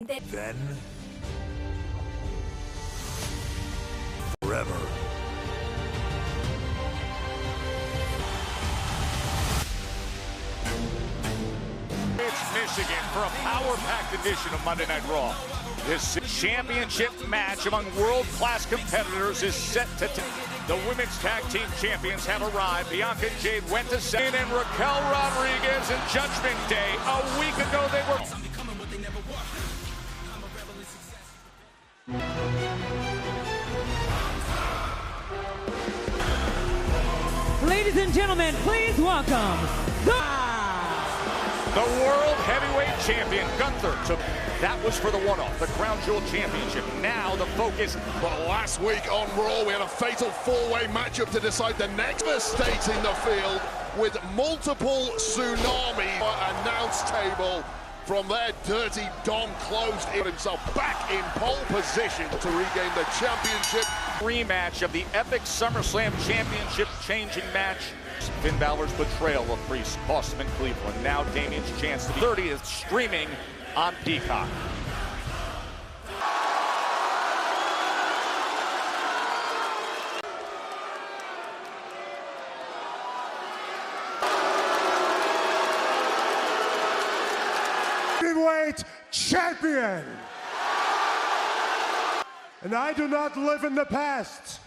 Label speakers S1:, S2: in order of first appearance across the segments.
S1: Then, forever.
S2: It's Michigan for a power-packed edition of Monday Night Raw. This championship match among world-class competitors is set to the women's tag team champions have arrived. Bianca Jade went to second, and Raquel Rodriguez and Judgment Day. A week ago, they were.
S3: Ladies and gentlemen, please welcome
S2: the World Heavyweight Champion, Gunther. That was for the one-off, the Crown Jewel Championship. Now the focus.
S4: But last week on Raw, we had a fatal four-way matchup to decide the next state in the field with multiple Tsunami announce table from their dirty Dom closed in himself back in pole position to regain the championship.
S2: Rematch of the epic SummerSlam Championship changing match. Finn Balor's betrayal of Priest cost him in Cleveland. Now Damian's chance to be 30th streaming on Peacock.
S5: Heavyweight champion. And I do not live in the past.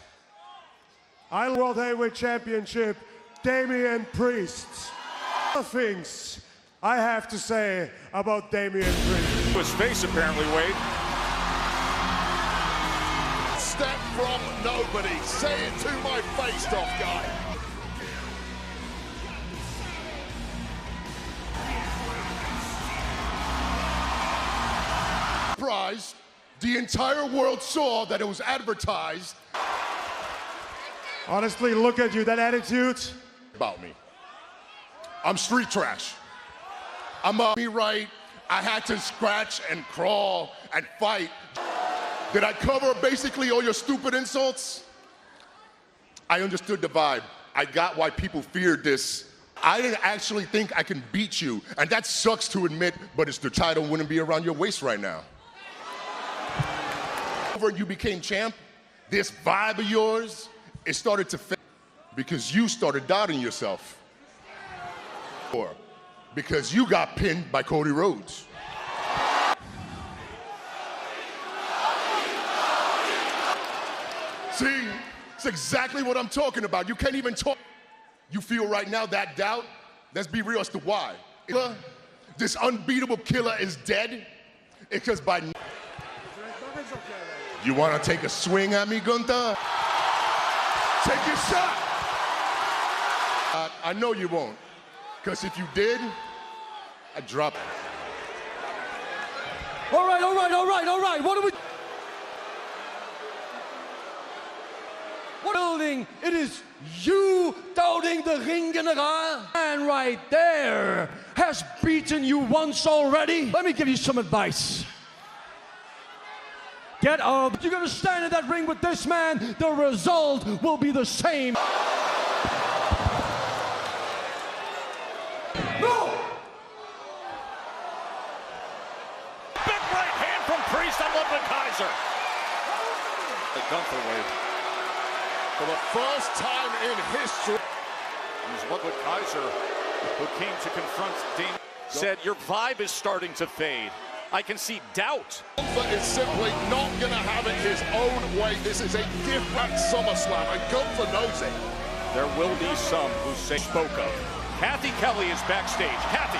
S5: I World Heavyweight Championship, Damian Priest. The things I have to say about Damian Priest.
S2: His face apparently, Wade.
S4: Step from nobody. Say it to my face, tough guy. Surprised, the entire world saw that it was advertised.
S5: Honestly, look at you, that attitude.
S4: About me. I'm street trash. I'm me right. I had to scratch and crawl and fight. Did I cover basically all your stupid insults? I understood the vibe. I got why people feared this. I didn't actually think I can beat you, and that sucks to admit, but it's the title wouldn't be around your waist right now. Over you became champ, this vibe of yours, it started to fade because you started doubting yourself. Or because you got pinned by Cody Rhodes. See, it's exactly what I'm talking about. You can't even talk. You feel right now that doubt? Let's be real as to why. This unbeatable killer is dead. It's because by... You want to take a swing at me, Gunther? Take your shot. I know you won't. Because if you did, I'd drop it.
S3: All right. What are we? What building? It is you doubting the Ring General. And right there has beaten you once already. Let me give you some advice. Get up. You're gonna stand in that ring with this man. The result will be the same. No!
S2: Big right hand from Priest on Ludwig Kaiser. The Gunther wave.
S4: For the first time in history.
S2: It was Ludwig Kaiser who came to confront Damian. Said, your vibe is starting to fade. I can see doubt.
S4: Gunther is simply not going to have it his own way. This is a different SummerSlam, and Gunther knows it.
S2: There will be some who say spoke of. Kathy Kelly is backstage. Kathy.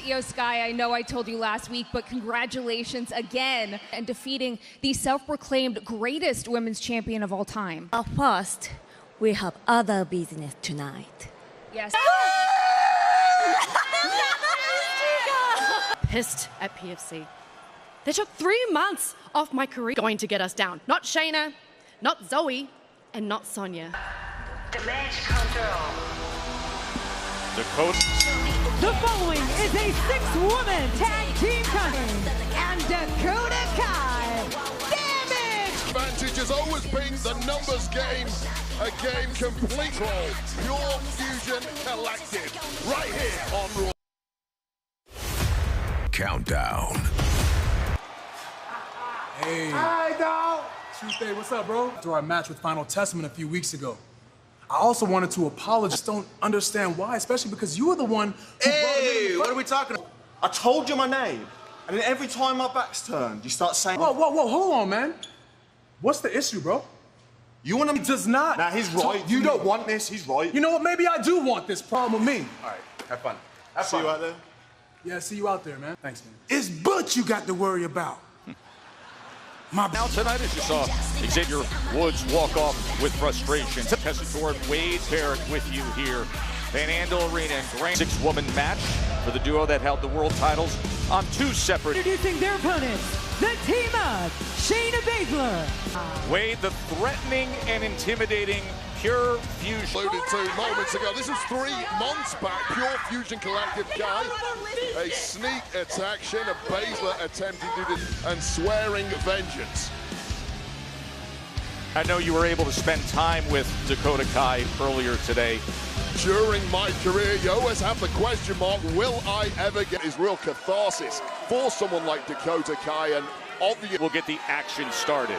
S6: Io Sky, I know I told you last week, but congratulations again and defeating the self-proclaimed greatest women's champion of all time.
S7: First, we have other business tonight.
S6: Yes.
S8: Pissed at PFC. They took 3 months off my career going to get us down. Not Shayna, not Zoe, and not Sonya.
S9: Damage control.
S2: Dakota.
S3: The following is a 6-woman tag team contest, and Dakota Kai, Damage!
S4: Advantage has always been the numbers game, a game complete control, pure fusion collective, right here on Raw.
S1: Countdown. Truth, what's up, bro? After our match with Final Testament a few weeks ago, I also wanted to apologize. I just don't understand why, especially because you were the one who
S10: Hey, what are we talking about? I told you my name, and then every time my back's turned, you start saying...
S1: Whoa, hold on, man. What's the issue, bro?
S10: You want him...
S1: He does not...
S10: Nah, he's right. You don't want this, he's right.
S1: You know what, maybe I do want this problem with me.
S10: All right, have fun. See you out there?
S1: Yeah, see you out there, man. Thanks, man.
S11: It's Butch you got to worry about.
S2: Now tonight, as you saw Xavier Woods walk off with frustration. Tessa Torres, Wade Barrett with you here. Van Andel Arena and Grand six-woman match for the duo that held the world titles on two separate...
S12: Introducing their opponents, the team of Shayna Baszler.
S2: Wade, the threatening and intimidating Pure Fusion.
S4: Alluded to moments ago. This was 3 months back. Pure Fusion Collective guy. A sneak attack. Shayna Baszler attempting to do this and swearing vengeance.
S2: I know you were able to spend time with Dakota Kai earlier today.
S4: During my career, you always have the question mark, will I ever get his real catharsis for someone like Dakota Kai? And obviously
S2: we'll get the action started.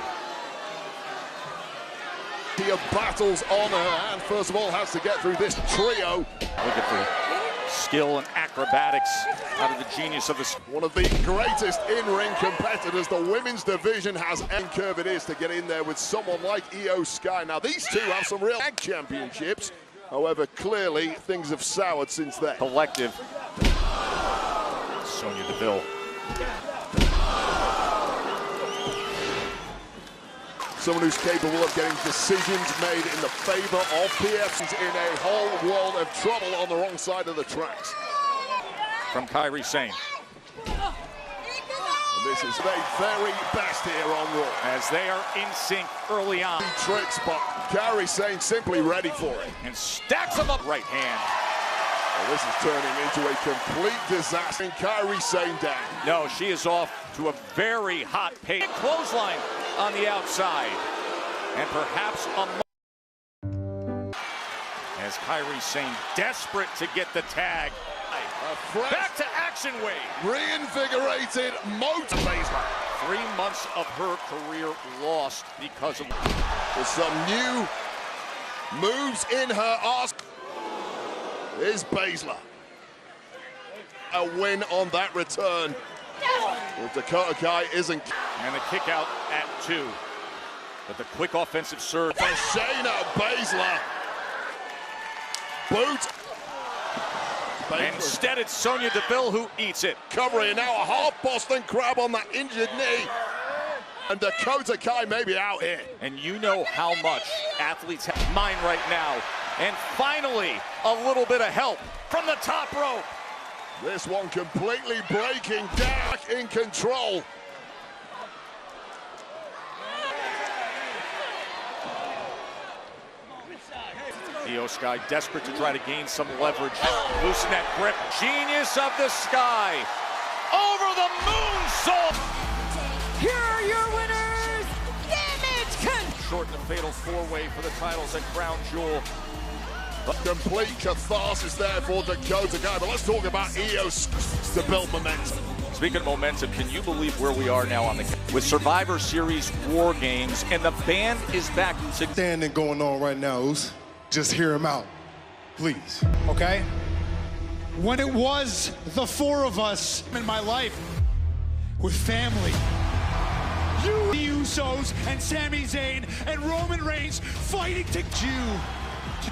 S4: He battles on her and first of all has to get through this trio.
S2: Look at the skill and acrobatics out of the genius of this.
S4: One of the greatest in-ring competitors the women's division has. And curve it is to get in there with someone like Io Sky. Now these two have some real tag championships. However, clearly things have soured since then.
S2: Collective. Sonya Deville.
S4: Someone who's capable of getting decisions made in the favor of PFs in a whole world of trouble on the wrong side of the tracks.
S2: From Kairi Sane.
S4: And this is the very best here on Raw.
S2: As they are in sync early on.
S4: Tricks, but Kairi Sane simply ready for it.
S2: And stacks them up right hand.
S4: Well, this is turning into a complete disaster. And Kairi Sane down.
S2: No, she is off to a very hot pace. Clothesline on the outside. And perhaps a... As Kairi Sane desperate to get the tag. Back to action, Wade.
S4: Reinvigorated motor.
S2: 3 months of her career lost because of...
S4: With some new moves in her arse. Is Baszler. A win on that return. Well, Dakota Kai isn't.
S2: And the kick out at 2. But the quick offensive surge.
S4: For Shayna Baszler. Boot.
S2: And instead it's Sonya Deville who eats it.
S4: Covering now a half Boston Crab on that injured knee. And Dakota Kai may be out here.
S2: And you know how much athletes have mind right now. And finally, a little bit of help from the top rope.
S4: This one completely breaking down, in control.
S2: Io Sky desperate to try to gain some leverage. Loosen that grip. Genius of the Sky. Over the moonsault.
S12: Here are your winners, Damage Control.
S2: Shorten the fatal 4-way for the titles at Crown Jewel.
S4: Complete catharsis there for Dakota Kai. But let's talk about Io's to build momentum.
S2: Speaking of momentum, can you believe where we are now on the with Survivor Series War Games, and the band is back to
S13: standing going on right now, Oos. Just hear him out, please.
S14: Okay? When it was the 4 of us in my life with family, you, the Usos, and Sami Zayn, and Roman Reigns fighting to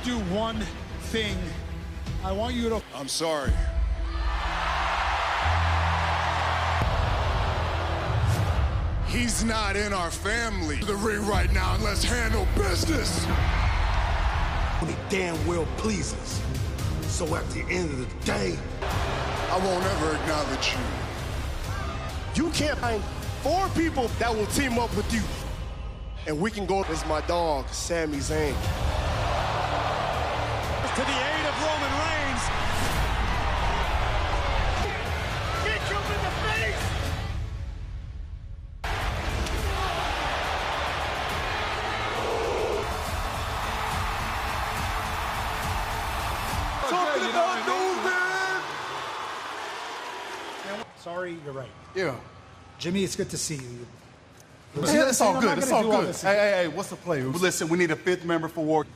S14: do one thing. I want you to...
S13: I'm sorry. He's not in our family. The ring right now, and let's handle business.
S11: He damn well pleases. So at the end of the day,
S13: I won't ever acknowledge you.
S11: you can't find 4 people that will team up with you. And we can go as my dog, Sami Zayn.
S14: To the aid of Roman Reigns. Kick him in the face.
S13: Talking about movement.
S14: Sorry, you're right.
S13: Yeah.
S14: Jimmy, it's good to see you.
S1: Yeah, it's all good. It's all good.
S11: Hey, what's the play? Listen, we need a fifth member for War.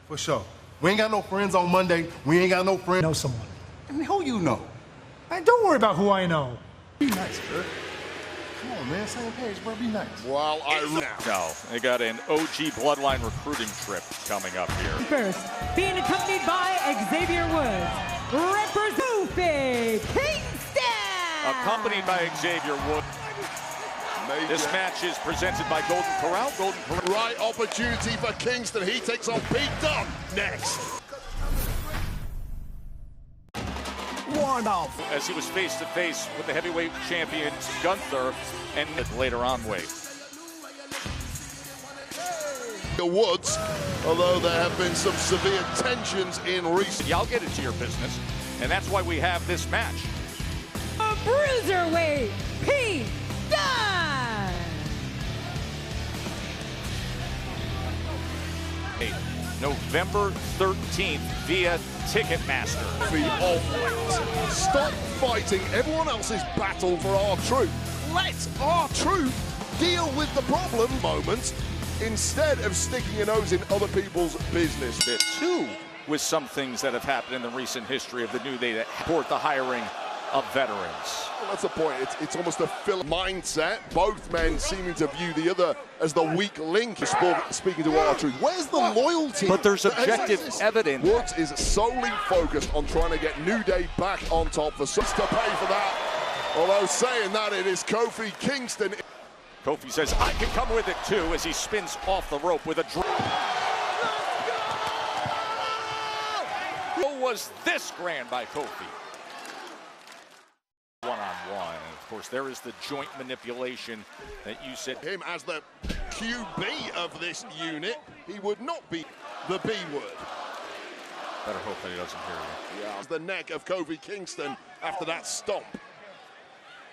S11: For sure. We ain't got no friends on Monday. We ain't got no friends.
S15: Know someone.
S11: And who you know?
S15: Hey, don't worry about who I know.
S11: Be nice, bro. Come on, man. Same page, bro. Be nice.
S4: While
S2: No, they got an OG Bloodline recruiting trip coming up here.
S12: First, being accompanied by Xavier Woods, representing Kingston.
S2: Accompanied by Xavier Woods. This match is presented by Golden Corral. Golden Corral.
S4: Right opportunity for Kingston. He takes on Pete Dunne next.
S2: Warned off. As he was face to face with the heavyweight champion Gunther, and later on weight.
S4: The Woods, although there have been some severe tensions in recent.
S2: Yeah, I'll get into your business, and that's why we have this match.
S12: A bruiserweight, Pete Dunne.
S2: November 13th via Ticketmaster.
S4: Stop fighting everyone else's battle for our truth. Let our truth deal with the problem moment instead of sticking your nose in other people's business.
S2: Too, with some things that have happened in the recent history of the New Day that support the hiring of veterans.
S4: Well, that's the point. It's almost a fill mindset. Both men seeming to view the other as the weak link. Speaking to our truth, where's the loyalty?
S2: But there's objective evidence.
S4: Woods is solely focused on trying to get New Day back on top for some to pay for that. Although saying that, it is Kofi Kingston.
S2: Kofi says, I can come with it too, as he spins off the rope with a drop. Who was this grand by Kofi? One-on-one. Of course, there is the joint manipulation that you said.
S4: Him as the QB of this unit, he would not be the B word.
S2: Better hope that he doesn't hear you.
S4: Yeah, the neck of Kofi Kingston after that stomp.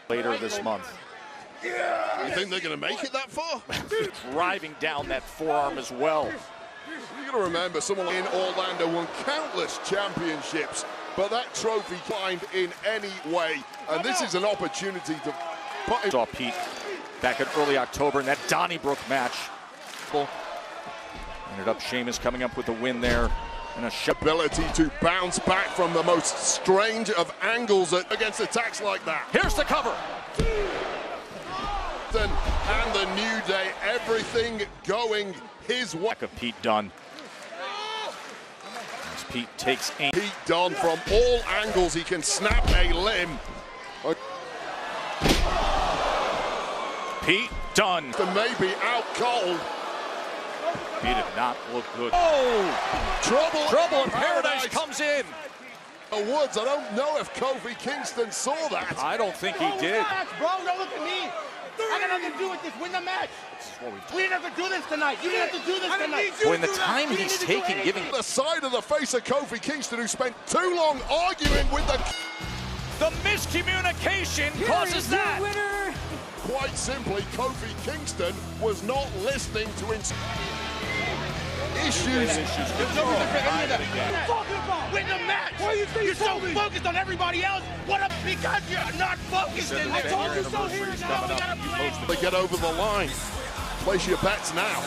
S2: Later this month.
S4: You think they're going to make it that far?
S2: Driving down that forearm as well.
S4: You got to remember, someone in Orlando won countless championships, but that trophy climbed in any way, and this is an opportunity to put it.
S2: Saw Pete back in early October in that Donnybrook match. Ended up Sheamus coming up with the win there. And a
S4: ability to bounce back from the most strange of angles against attacks like that.
S2: Here's the cover.
S4: And the New Day, everything going his way.
S2: Of Pete Dunne. As Pete takes aim.
S4: Pete Dunne from all angles, he can snap a limb.
S2: Pete Dunne.
S4: Maybe out cold.
S2: He did not look good.
S4: Oh! Trouble
S2: in Paradise comes in.
S4: Woods, I don't know if Kofi Kingston saw that.
S2: I don't think he did.
S16: Bro, don't look at me. I got nothing to do with this. Win the match. We didn't have to do this tonight. You didn't have to do this tonight.
S2: When the time he's taking, giving
S4: the side of the face of Kofi Kingston, who spent too long arguing with
S2: the miscommunication causes that.
S12: Winner.
S4: Quite simply, Kofi Kingston was not listening to issues.
S16: There's no reason for any of that. What are you talking about? Win the match. Why are you saying you're so focused on everybody else? What up? Because you're not focused in
S4: I told you so here now. We gotta play. They get over the line. Place your bets now.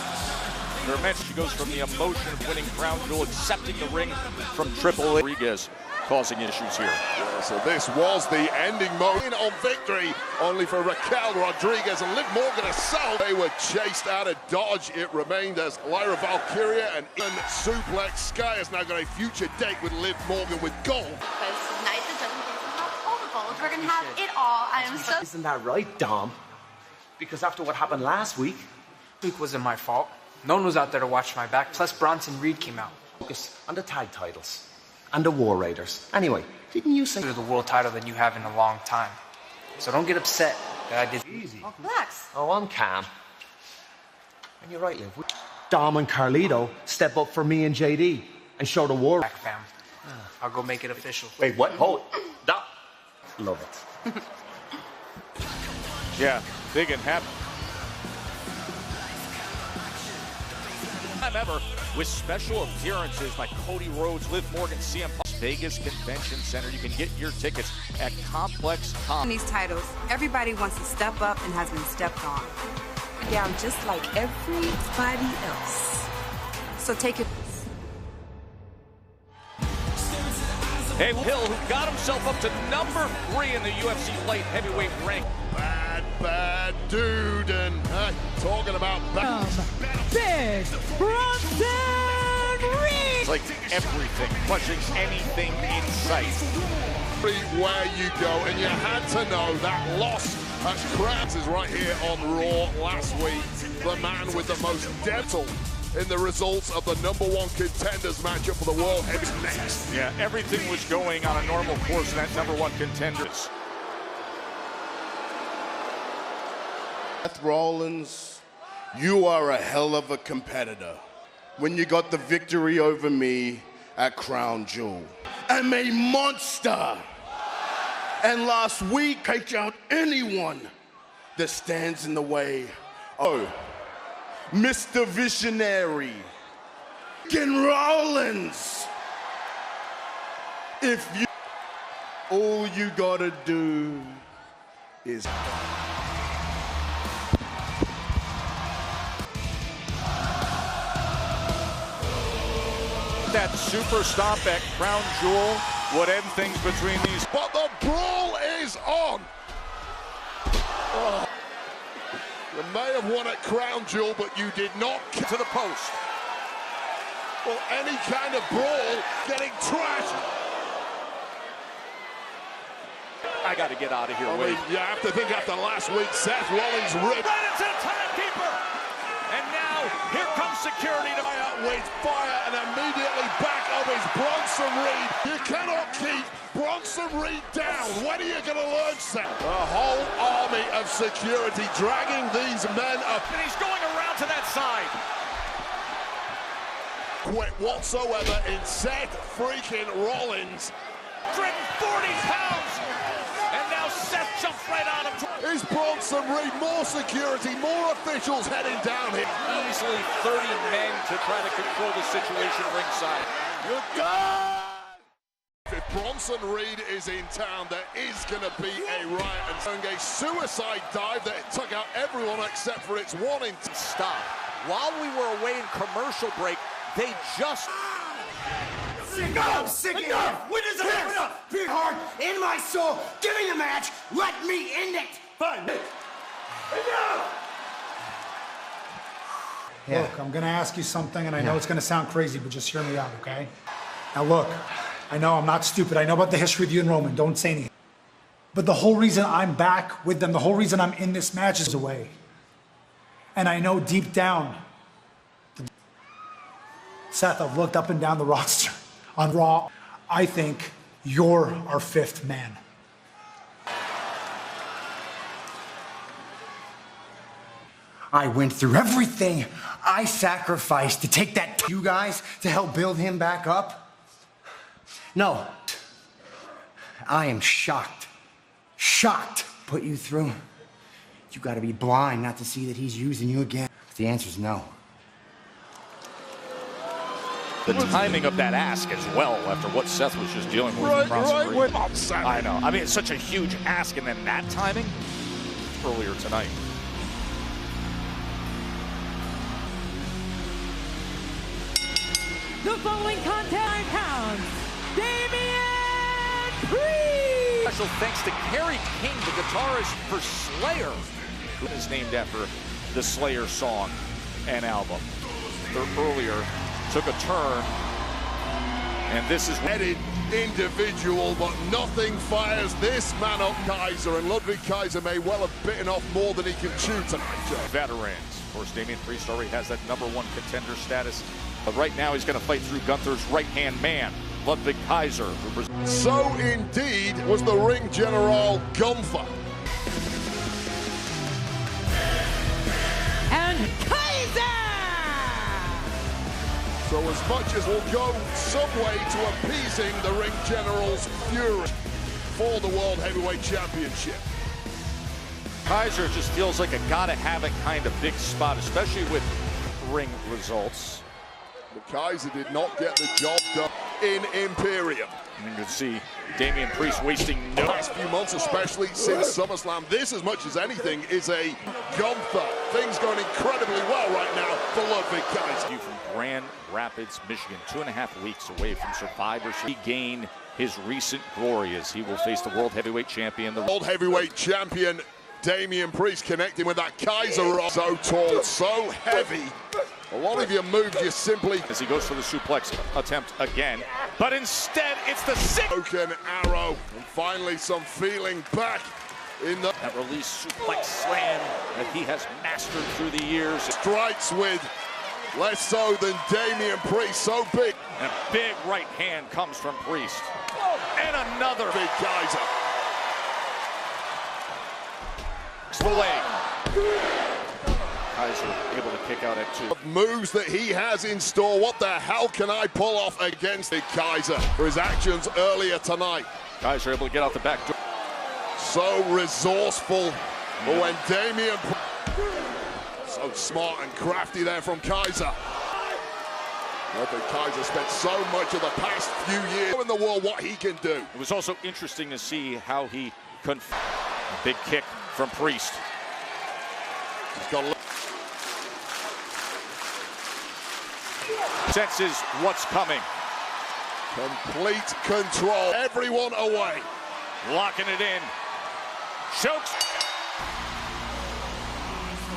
S2: Her match, she goes from the emotion of winning Crown Jewel, accepting the ring from Triple H. Rodriguez, causing issues here.
S4: Yeah, so this was the ending moment on victory, only for Raquel Rodriguez and Liv Morgan herself. They were chased out of Dodge. It remained as Lyra Valkyria and Ian Suplex. Sky has now got a future date with Liv Morgan with gold.
S17: Because tonight the judgment is going to have all the gold. We're going to have it all. I am so...
S18: Isn't that right, Dom? Because after what happened last week wasn't my fault. No one was out there to watch my back. Plus Bronson Reed came out. Focus on the tag titles and the War Raiders. Anyway, didn't you say... the world title than you have in a long time. So don't get upset that I did easy.
S17: Relax.
S18: Oh, I'm calm. And you're right, Liv. Dom and Carlito step up for me and JD and show the war. Back, fam. I'll go make it official. Wait, what? Hold. Dom. Love it.
S2: Yeah, big and happy. Time ever with special appearances by Cody Rhodes, Liv Morgan, CM Punk. Vegas Convention Center. You can get your tickets at Complex Con.
S19: These titles, everybody wants to step up and has been stepped on. Down just like everybody else. So take it.
S2: Hey, Hill, who got himself up to number 3 in the UFC light heavyweight rank.
S4: Bad dude, and talking about
S12: Big Bronson Reed.
S2: It's like everything, punching anything in sight.
S4: Where you go, and you had to know that loss at Krabs is right here on Raw last week. The man with the most dental in the results of the #1 contenders matchup for the World Heavyweight next.
S2: Yeah, everything was going on a normal course in that #1 contenders.
S11: Seth Rollins, you are a hell of a competitor. When you got the victory over me at Crown Jewel. I'm a monster. And last week, take out anyone that stands in the way. Oh, Mr. Visionary, Ken Rollins. If you, all you gotta do is.
S2: That super stomp at Crown Jewel would end things between these.
S4: But the brawl is on. Oh. You may have won at Crown Jewel, but you did not get
S2: to the post.
S4: Well, any kind of brawl getting trashed.
S2: I got to get out of here,
S4: I mean, you have to think after last week, Seth Rollins ripped.
S2: Right into the timekeeper. And now, here comes security to
S4: with fire and immediately back of his Bronson Reed. You cannot keep Bronson Reed down. When are you going to learn, Seth? A whole army of security dragging these men up.
S2: And he's going around to that side.
S4: Quit whatsoever in Seth freaking Rollins.
S2: 140 pounds. And now Seth jumps right on him.
S4: Is Bronson Reed more security, more officials heading down here?
S2: Easily 30 men to try to control the situation ringside.
S4: You're done! If Bronson Reed is in town, there is going to be a riot. And showing a suicide dive that took out everyone except for its one
S2: stop. While we were away in commercial break, they just...
S16: I'm sick of it. When is it? Pure heart in my soul. Give me the match. Let me end it. Fine.
S15: Look, I'm going to ask you something, and I know it's going to sound crazy, but just hear me out, okay? Now, look, I know I'm not stupid. I know about the history of you and Roman. Don't say anything. But the whole reason I'm back with them, the whole reason I'm in this match is away. And I know deep down, Seth, I've looked up and down the roster on Raw. I think you're our 5th man.
S20: I went through everything I sacrificed to take that you guys to help build him back up. No, I am shocked put you through. You gotta be blind not to see that he's using you again. The answer's no.
S2: The timing of that ask as well, after what Seth was just dealing with. I know. I mean, it's such a huge ask, and then that timing earlier tonight.
S12: The following contest, 9 pounds, Damian Priest.
S2: Special thanks to Kerry King, the guitarist for Slayer, who is named after the Slayer song and album. Earlier took a turn, and this is
S4: headed individual, but nothing fires this man up, Kaiser, and Ludwig Kaiser may well have bitten off more than he can chew tonight.
S2: Veterans. Of course, Damian Priest already has that #1 contender status, but right now he's going to fight through Gunther's right-hand man, Ludwig Kaiser.
S4: So indeed was the ring general Gunther.
S12: And Kaiser!
S4: So as much as will go some way to appeasing the ring general's fury for the World Heavyweight Championship.
S2: Kaiser just feels like a gotta-have-it kind of big spot, especially with ring results.
S4: But Kaiser did not get the job done in Imperium.
S2: And you can see Damian Priest wasting no.
S4: Last few months, especially since SummerSlam, this, as much as anything, is a Gunther. Things going incredibly well right now for Ludwig Kaiser.
S2: From Grand Rapids, Michigan, 2.5 weeks away from Survivor Series. He gained his recent glory as he will face the World Heavyweight Champion. The
S4: World Heavyweight Champion Damian Priest connecting with that Kaiser rock. So tall, so heavy. A lot of your moves you simply...
S2: As he goes for the suplex attempt again, but instead it's the
S4: broken arrow, and finally some feeling back in the...
S2: That release suplex slam that he has mastered through the years.
S4: Strikes with less so than Damian Priest, so big.
S2: And a big right hand comes from Priest. And another
S4: big Kaiser.
S2: The leg. Kaiser able to kick out at 2.
S4: Moves that he has in store. What the hell can I pull off against Big Kaiser for his actions earlier tonight?
S2: Kaiser able to get out the back door.
S4: So resourceful. But when Damian... So smart and crafty there from Kaiser. Ludwig Kaiser spent so much of the past few years in the world what he can do.
S2: It was also interesting to see how he big kick from Priest.
S4: He's got
S2: senses what's coming.
S4: Complete control. Everyone away.
S2: Locking it in. Chokes.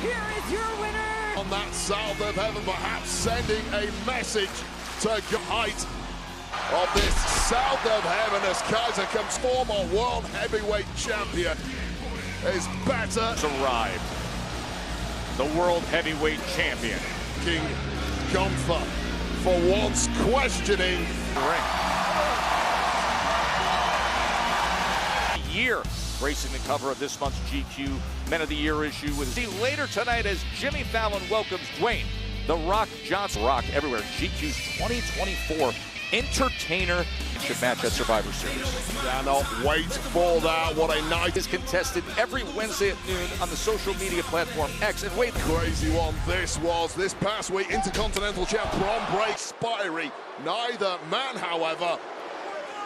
S12: Here is your winner.
S4: On that South of Heaven, perhaps sending a message to the height of this South of Heaven as Kaiser comes former World Heavyweight Champion is better.
S2: Arrived. The World Heavyweight Champion.
S4: King Gunther for once questioning.
S2: Year gracing the cover of this month's GQ Men of the Year issue with see later tonight as Jimmy Fallon welcomes Dwayne The Rock Johnson. Rock everywhere. GQ's 2024 Entertainer match at Survivor Series.
S4: Cannot wait for that. What a night.
S2: Is contested every Wednesday at noon on the social media platform X. And wait,
S4: crazy one this was this past week. Intercontinental Champ Bron Break Spiry. Neither man, however,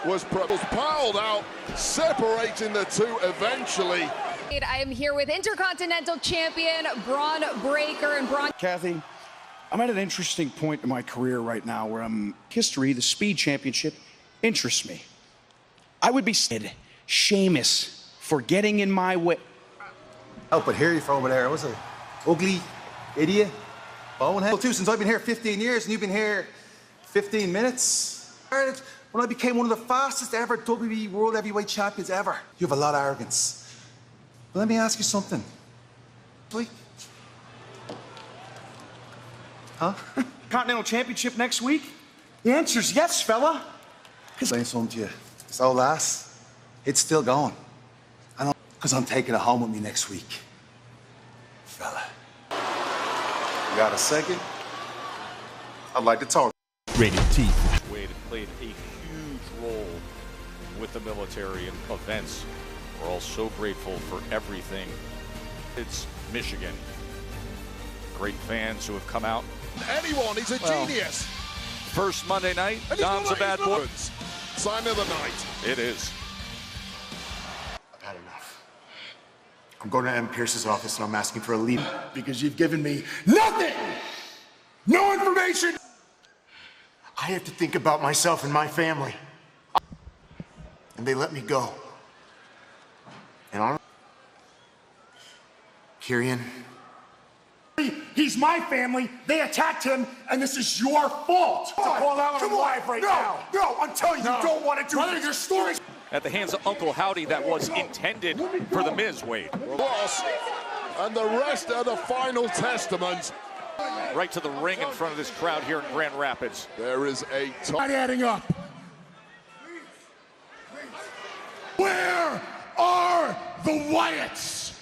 S4: was piled out, separating the two eventually.
S6: I am here with Intercontinental Champion Bron Breakker and Bron.
S21: Kathy, I'm at an interesting point in my career right now where history, the Speed Championship, interests me. I would be Sheamus for getting in my way.
S22: Oh, but hear you from over there. Was a ugly idiot. Bonehead. Too, since I've been here 15 years and you've been here 15 minutes. When I became one of the fastest ever WWE World Heavyweight Champions ever. You have a lot of arrogance. But let me ask you something. Huh?
S21: Continental Championship next week? The answer's yes, fella.
S22: Explain something to you. This old ass, it's still going. I know, because I'm taking it home with me next week. Fella. You got a second? I'd like to talk.
S23: Rated T.
S2: Wade played a huge role with the military and events. We're all so grateful for everything. It's Michigan. Great fans who have come out.
S4: Anyone, he's a genius.
S2: First Monday night, Dom's a bad boy.
S4: Sign of the night.
S2: It is.
S22: I've had enough. I'm going to M. Pierce's office and I'm asking for a leave because you've given me nothing! No information! I have to think about myself and my family. And they let me go. And I don't... Kirian...
S16: He's my family, they attacked him, and this is your fault! Call out on live right now! No, I'm telling you, you don't want to do this! Your stories.
S2: At the hands of Uncle Howdy, that was intended for the Miz, Wade.
S4: Loss, and the rest are the final testaments.
S2: Right to the ring in front of this crowd here in Grand Rapids.
S4: There is a...
S16: Not adding up. Where are the Wyatts?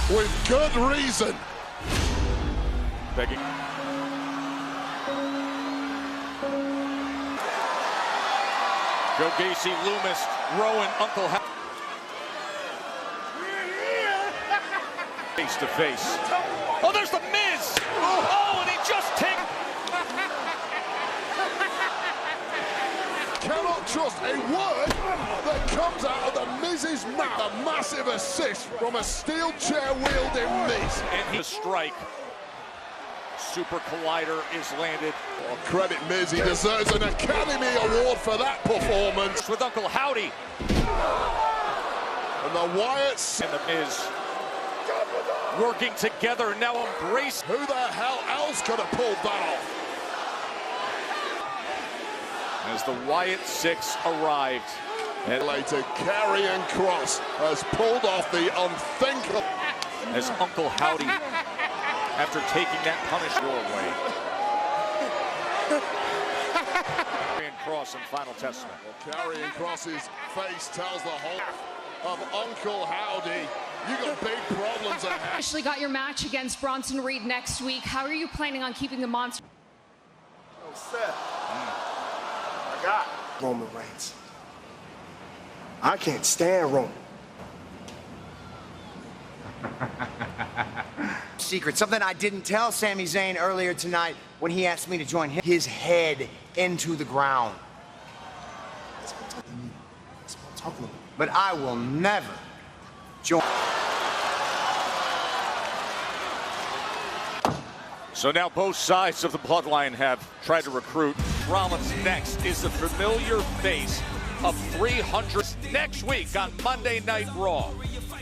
S4: With good reason.
S2: Begging. Joe Gacy, Loomis, Rowan, Uncle Howdy. Face to face. Oh, there's the Miz! Oh, and he just takes...
S4: Cannot just a word that comes out of the Miz's mouth. A massive assist from a steel chair wielding Miz.
S2: And his strike. Super Collider is landed.
S4: Oh, credit Miz, he deserves an Academy Award for that performance.
S2: With Uncle Howdy.
S4: And the Wyatts
S2: and the Miz working together and now embrace.
S4: Who the hell else could have pulled that off?
S2: As the Wyatt Six arrived.
S4: And later, Karrion Kross has pulled off the unthinkable.
S2: As Uncle Howdy, after taking that punish your way. Karrion Kross in Final Testament.
S4: Well, Karrion Kross's face tells the whole of Uncle Howdy. You got big problems ahead.
S6: Actually got your match against Bronson Reed next week. How are you planning on keeping the monster?
S22: Oh, Seth. I got Roman Reigns. I can't stand Roman.
S20: Secret, something I didn't tell Sami Zayn earlier tonight when he asked me to join his head into the ground. But I will never join.
S2: So now both sides of the bloodline have tried to recruit. Rollins next is the familiar face of 300 next week on Monday Night Raw.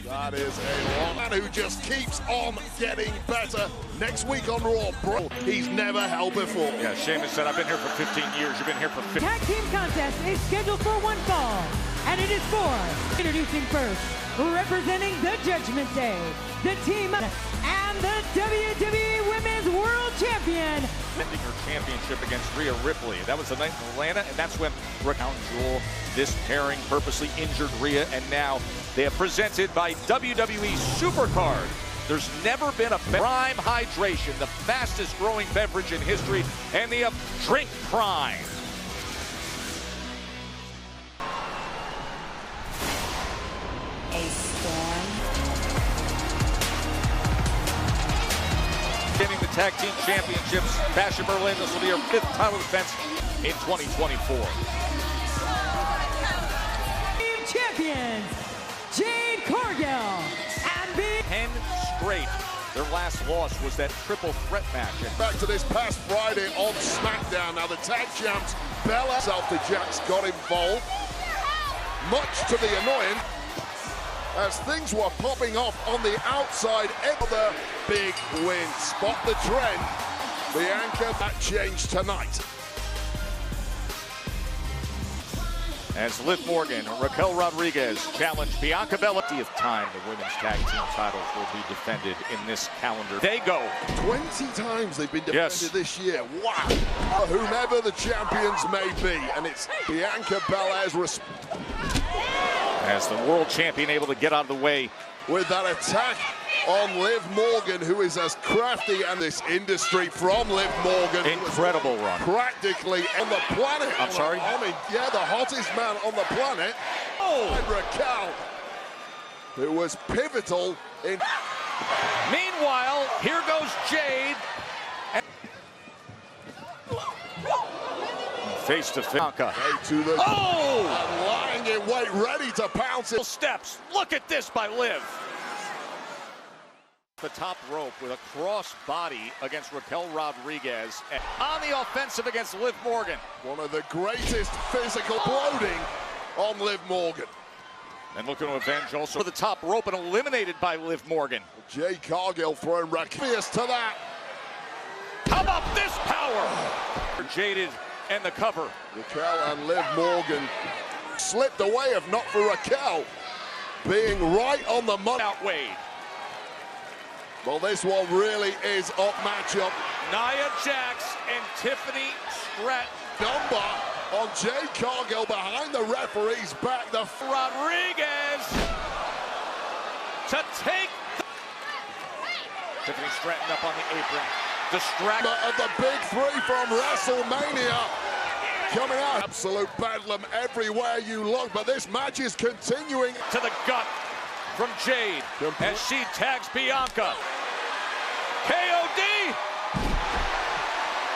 S4: That is a man who just keeps on getting better. Next week on Raw, bro, he's never held before.
S2: Yeah, Sheamus said, I've been here for 15 years. You've been here for 15.
S12: Tag team contest is scheduled for one fall, and it is for introducing first, representing the Judgment Day, the team and the WWE Women's World Champion.
S2: Defending her championship against Rhea Ripley. That was the night in Atlanta, and that's when Crown Jewel, this pairing purposely injured Rhea, and now they are presented by WWE Supercard. There's never been a Prime Hydration, the fastest growing beverage in history, and the Drink Prime.
S12: A storm.
S2: Getting the tag team championships, Bash in Berlin. This will be her 5th title defense in 2024.
S12: Team champions, Jade Cargill and
S2: 10 straight. Their last loss was that triple threat match.
S4: Back to this past Friday on SmackDown. Now the tag champs, Bella Jax got involved, much to the annoyance, as things were popping off on the outside. Another big win. Spot the trend. Bianca, that changed tonight.
S2: As Liv Morgan and Raquel Rodriguez challenge Bianca Belair. Of time, the women's tag team titles will be defended in this calendar. They go.
S4: 20 times they've been defended this year. Wow. Whomever the champions may be, and it's Bianca Belair's response.
S2: As the world champion able to get out of the way.
S4: With that attack on Liv Morgan, who is as crafty in this industry from Liv Morgan.
S2: Incredible run.
S4: Practically on the planet.
S2: I'm sorry?
S4: I mean, yeah, the hottest man on the planet. Oh! And Raquel, who was pivotal in...
S2: Meanwhile, here goes Jade. Face to Bianca.
S4: To the
S2: lying
S4: in wait, ready to pounce it.
S2: Steps. Look at this by Liv. The top rope with a cross body against Raquel Rodriguez. And on the offensive against Liv Morgan.
S4: One of the greatest physical bloating on Liv Morgan.
S2: And looking to avenge also for the top rope and eliminated by Liv Morgan.
S4: Jade Cargill throwing Raquel to that.
S2: How about this power? Jaded. And the cover.
S4: Raquel and Liv Morgan slipped away if not for Raquel being right on the money.
S2: Outweighed.
S4: Well, this one really is up matchup.
S2: Nia Jax and Tiffany Stratton.
S4: Number on Jade Cargill behind the referee's back. The
S2: Rodriguez to take. Tiffany Stratton up on the apron. Distract
S4: of the big three from WrestleMania coming out. Absolute bedlam everywhere you look, but this match is continuing.
S2: To the gut from Jade as she tags Bianca. KOD.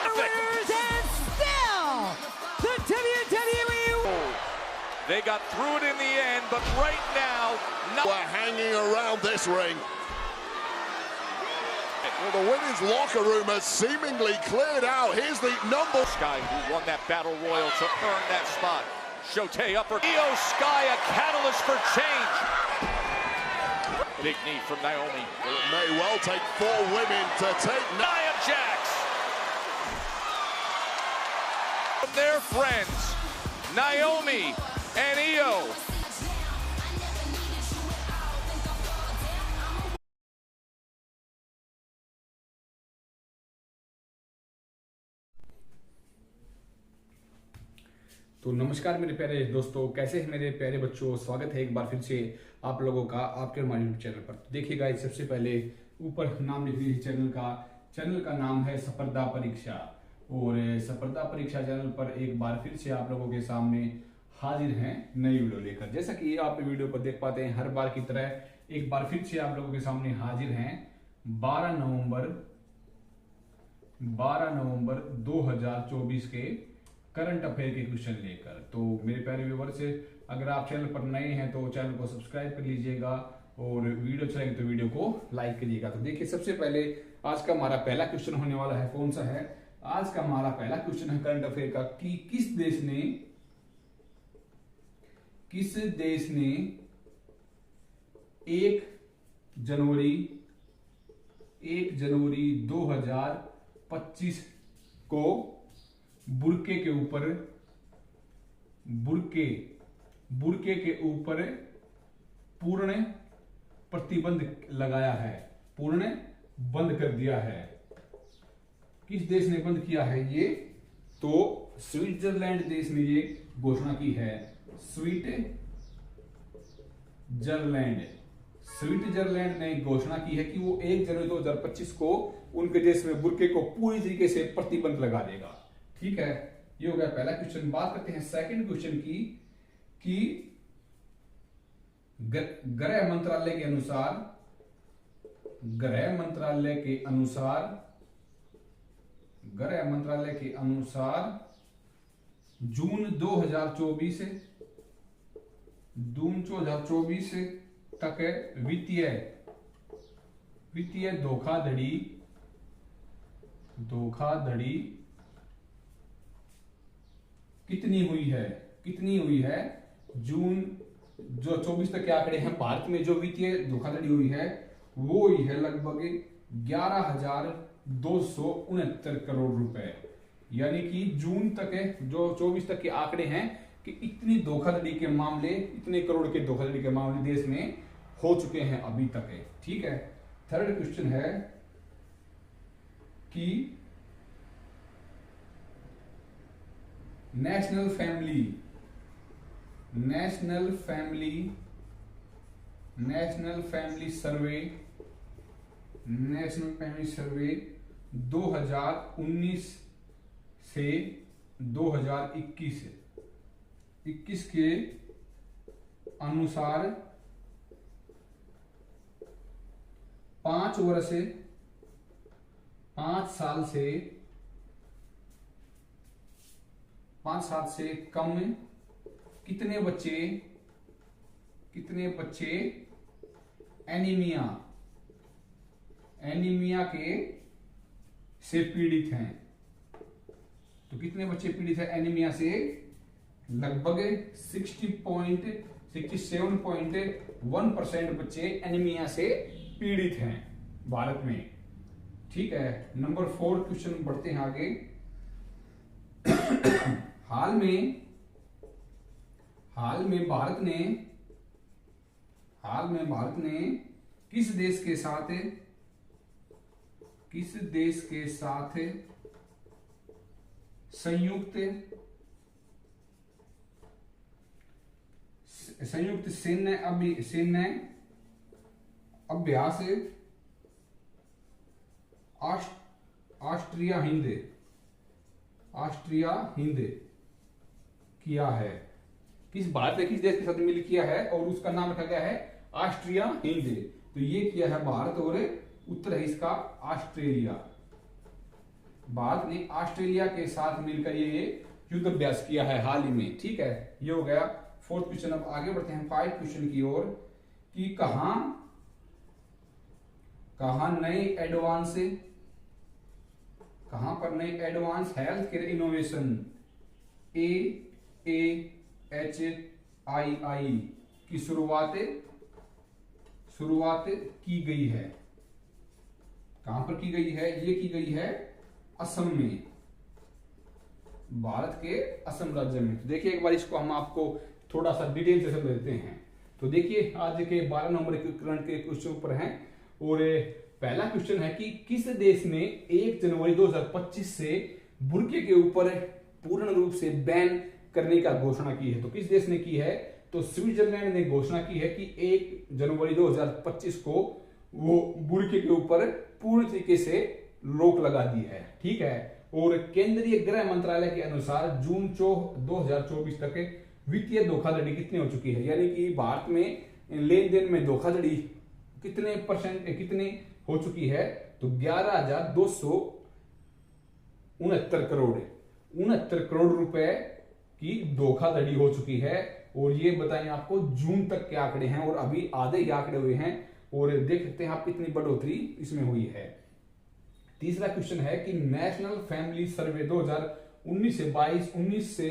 S12: And still, the WWE
S2: They got through it in the end, but right now,
S4: we're hanging around this ring. Well, the women's locker room has seemingly cleared out. Here's the number.
S2: Sky, who won that battle royal to earn that spot. Shote upper. Io Sky, a catalyst for change. Big knee from Naomi.
S4: Well, it may well take 4 women to take
S2: Nia Jax. From their friends, Naomi and Io.
S5: तो नमस्कार मेरे प्यारे दोस्तों, कैसे हैं मेरे प्यारे बच्चों। स्वागत है एक बार फिर से आप लोगों का आपके हमारे यूट्यूब चैनल पर। देखिए गाइस, सबसे पहले ऊपर नाम लिख लीजिए चैनल का नाम है स्पर्धा परीक्षा। और स्पर्धा परीक्षा चैनल पर एक बार फिर से आप लोगों के सामने हाजिर हैं नई वीडियो लेकर। जैसा कि आप वीडियो पर देख पाते हैं, हर बार की तरह एक बार फिर से आप लोगों के सामने हाजिर हैं 12 नवंबर 2024 के करंट अफेयर के क्वेश्चन लेकर। तो मेरे प्यारे व्यूअर्स, अगर आप चैनल पर नए हैं तो चैनल को सब्सक्राइब कर लीजिएगा और वीडियो अच्छा लगे तो वीडियो को लाइक करिएगा। तो देखिए, सबसे पहले आज का हमारा पहला क्वेश्चन होने वाला है। कौन सा है? आज का हमारा पहला क्वेश्चन है करंट अफेयर का कि किस देश ने 1 जनवरी 2025 को बुर्के के ऊपर पूर्ण प्रतिबंध लगाया है, पूर्ण बंद कर दिया है। किस देश ने बंद किया है ये? तो स्विट्जरलैंड देश ने ये घोषणा की है। स्विट्जरलैंड ने घोषणा की है कि वो 1 जनवरी 2025 को उनके देश में बुर्के को पूरी तरीके से प्रतिबंध लगा देगा। ठीक है, ये हो गया पहला क्वेश्चन। बात करते हैं सेकंड क्वेश्चन की कि गृह मंत्रालय के अनुसार जून 2024 तक वित्तीय धोखाधड़ी कितनी हुई है? जून जो 24 तक के आंकड़े हैं, भारत में जो वित्तीय धोखाधड़ी हुई है वो हुई है लगभग 11,269 करोड़ रुपए। यानी कि जून तक जो 24 तक के आंकड़े हैं कि इतनी धोखाधड़ी के मामले, इतने करोड़ के धोखाधड़ी के मामले देश में हो चुके हैं अभी तक है। ठीक है, थर्ड क्वेश्चन है कि नेशनल फैमिली सर्वे 2019 से 2021 के अनुसार 5 साल से कम कितने बच्चे एनीमिया के से पीड़ित हैं। तो कितने बच्चे पीड़ित हैं एनीमिया से? लगभग 67.1% बच्चे एनीमिया से पीड़ित हैं भारत में। ठीक है, नंबर 4 क्वेश्चन बढ़ते हैं आगे। हाल में भारत ने किस देश के साथ संयुक्त सैन्य अभ्यास ऑस्ट्रिया हिंद किया है? भारत ने किस देश के साथ मिल किया है और उसका नाम रखा गया है ऑस्ट्रिया हिंद। तो ये किया है भारत और उत्तर है इसका ऑस्ट्रेलिया। भारत ने ऑस्ट्रेलिया के साथ मिलकर ये युद्ध अभ्यास किया है हाल ही में। ठीक है, ये हो गया फोर्थ क्वेश्चन। अब आगे बढ़ते हैं 5 क्वेश्चन की ओर कि कहां नए एडवांस, कहां पर नए advance health care innovation AAHII की शुरुआत की गई है। कहां पर की गई है? ये की गई है असम में, भारत के असम राज्य में। तो देखिए एक बार इसको हम आपको थोड़ा सा डिटेल से समझ देते हैं। तो देखिए आज के 12 नंबर के करंट के क्वेश्चन ऊपर हैं और पहला क्वेश्चन है कि किस देश ने 1 जनवरी 2025 से बुर्के के ऊपर पूर्ण रूप से बैन करने का घोषणा की है? तो किस देश ने की है? तो स्विट्जरलैंड ने घोषणा की है कि 1 जनवरी 2025 को वो बुर्के के ऊपर पूर्ण तरीके से रोक लगा दी है। ठीक है। और केंद्रीय गृह मंत्रालय के अनुसार जून 2024 तक वित्तीय धोखाधड़ी कितनी हो चुकी है? यानी कि भारत में लेन देन में धोखाधड़ी कितने हो चुकी है? तो 11,269 करोड़ रुपए की धोखाधड़ी हो चुकी है। और ये बताएं आपको जून तक के आंकड़े हैं और अभी आधे ही आंकड़े हुए हैं और देख सकते हैं आप कितनी बढ़ोतरी इसमें हुई है। तीसरा क्वेश्चन है कि नेशनल फैमिली सर्वे 2019 से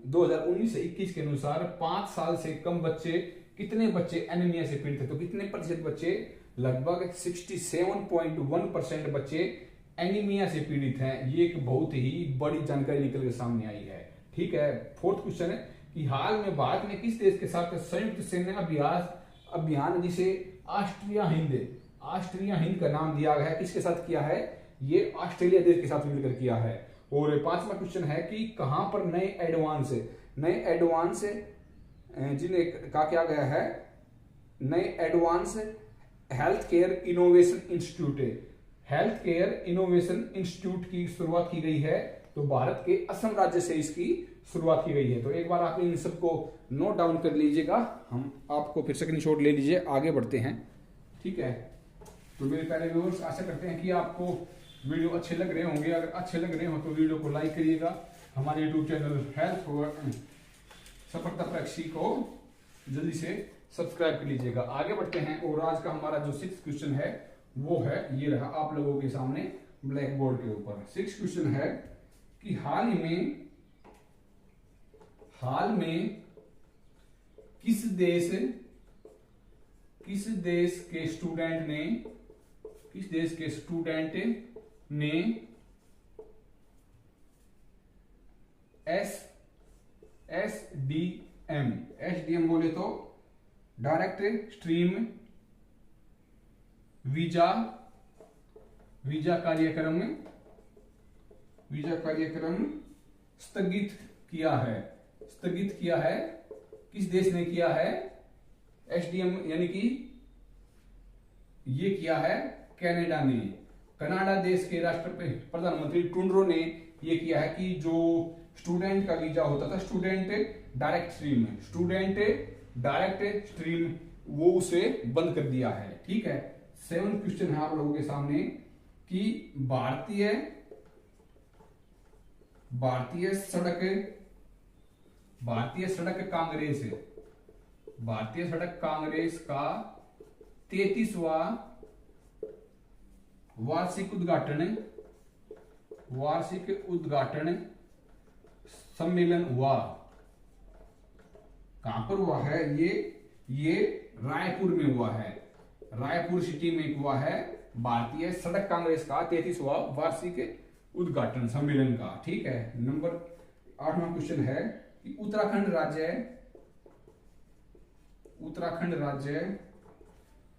S5: 2019 से 21 के अनुसार 5 साल से कम बच्चे, कितने बच्चे एनीमिया से पीड़ित है? तो कितने प्रतिशत बच्चे? लगभग 67.1% बच्चे एनीमिया से पीड़ित हैं। ये एक बहुत ही बड़ी जानकारी निकल के सामने आई है। ठीक है। फोर्थ क्वेश्चन है कि हाल में भारत ने किस देश के साथ संयुक्त सैन्य अभियान जिसे ऑस्ट्रिया हिंद का नाम दिया गया है, किसके साथ किया है? ये ऑस्ट्रेलिया देश के साथ मिलकर किया है। और 5वां क्वेश्चन है कि कहां पर नए एडवांस जिन्हें कहा किया गया है नए advance health care innovation institute की शुरुआत की गई है? तो भारत के असम राज्य से इसकी शुरुआत की गई है। तो एक बार आप इन सबको नोट डाउन कर लीजिएगा, हम आपको फिर स्क्रीनशॉट ले लीजिए, आगे बढ़ते हैं। ठीक है। तो मेरे प्यारे व्यूअर्स, आशा करते हैं कि आपको वीडियो अच्छे लग रहे होंगे। अगर अच्छे लग रहे हो तो वीडियो को लाइक करिएगा, हमारे यूट्यूब चैनल हेल्थ और सफलता प्रक्षी को जल्दी से सब्सक्राइब कर लीजिएगा। आगे बढ़ते हैं और आज का हमारा जो 6th क्वेश्चन है वो है ये रहा आप लोगों के सामने ब्लैक बोर्ड के ऊपर। 6th क्वेश्चन है कि हाल में किस देश के स्टूडेंट ने एसडीएम बोले तो डायरेक्ट स्ट्रीम वीजा कार्यक्रम स्थगित किया है। किस देश ने किया है? एसडीएम यानी कि ये किया है कनाडा ने। कनाडा देश के राष्ट्रपति प्रधानमंत्री ट्रूडो ने ये किया है कि जो स्टूडेंट का वीजा होता था स्टूडेंट डायरेक्ट स्ट्रीम वो उसे बंद कर दिया है। ठीक है। 7th क्वेश्चन है आप लोगों के सामने कि भारतीय सड़क कांग्रेस का 33वां वार्षिक उद्घाटन सम्मेलन हुआ। कहां पर हुआ है? ये रायपुर में हुआ है, रायपुर सिटी में हुआ है भारतीय सड़क कांग्रेस का 33वां वार्षिक उद्घाटन सम्मेलन का। ठीक है। नंबर 8वां क्वेश्चन है कि उत्तराखंड राज्य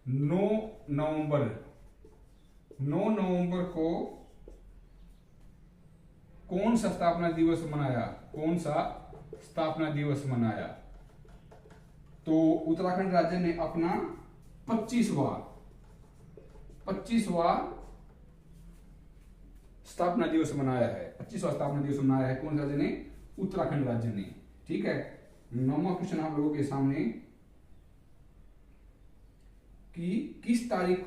S5: 9 नवंबर को कौन सा स्थापना दिवस मनाया? तो उत्तराखंड राज्य ने अपना 25वां स्थापना दिवस मनाया है। 25वां स्थापना दिवस मनाया है कौन राज्य ने? उत्तराखंड राज्य ने। ठीक है। 9वां क्वेश्चन आप लोगों के सामने कि किस तारीख